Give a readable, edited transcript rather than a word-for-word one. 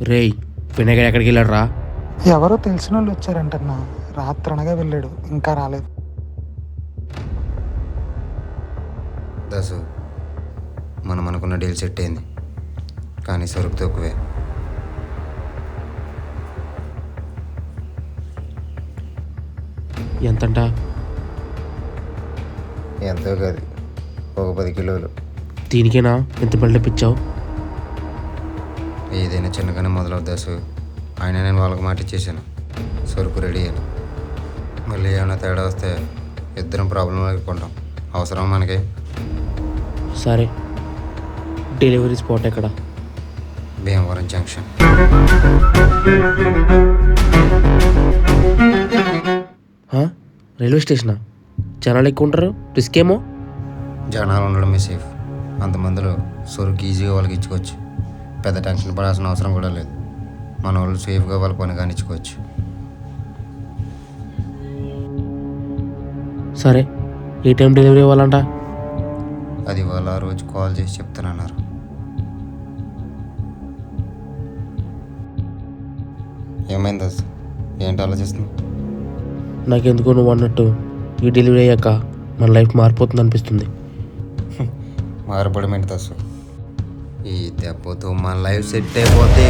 రేయ్, వినయ్ గారు ఎక్కడికి వెళ్ళాడు రా? ఎవరో తెలిసిన వాళ్ళు వచ్చారంటన్నా. రాత్రి అనగా వెళ్ళాడు, ఇంకా రాలేదు. దాసు, మనం అనుకున్న డీల్ సెట్ అయింది, కానీ సరుకు తక్కువే. ఎంతంట? ఎంతో కాదు, ఒక 10 కిలోలు. దీనికేనా ఎంత బిల్డప్ ఇచ్చావు? ఏదైనా చిన్నగానే మొదలవుద్ది దాసు. అయినా నేను వాళ్ళకి మాట ఇచ్చేసాను, సరుకు రెడీ అని. మళ్ళీ ఏమైనా తేడా వస్తే ఇద్దరం ప్రాబ్లం అయిపోంటాం. అవసరం మనకి. సరే, డెలివరీ స్పాట్ ఎక్కడ? భీమవరం జంక్షన్. రైల్వే స్టేషనా? జనాలు ఎక్కువ ఉంటారు, రిస్క్ ఏమో. జనాలు ఉండడమే సేఫ్. అంతమందిలో సరుకు ఈజీగా వాళ్ళకి ఇచ్చుకోవచ్చు. పెద్ద టెన్షన్ పడాల్సిన అవసరం కూడా లేదు. మన వాళ్ళు సేఫ్గా వాళ్ళ పని కానిచ్చుకోవచ్చు. సరే, ఏ టైం డెలివరీ ఇవ్వాలంట? అది వాళ్ళు ఆ రోజు కాల్ చేసి చెప్తానన్నారు. ఏమైంది దాసు, ఏంటి ఆలోచిస్తున్నావు? నాకెందుకో నువ్వు అన్నట్టు ఈ డెలివరీ అయ్యాక మన లైఫ్ మారిపోతుంది అనిపిస్తుంది. మారపడమేంటి దాసు, ఈ దెబ్బతో మన లైఫ్ సెట్ అయిపోతే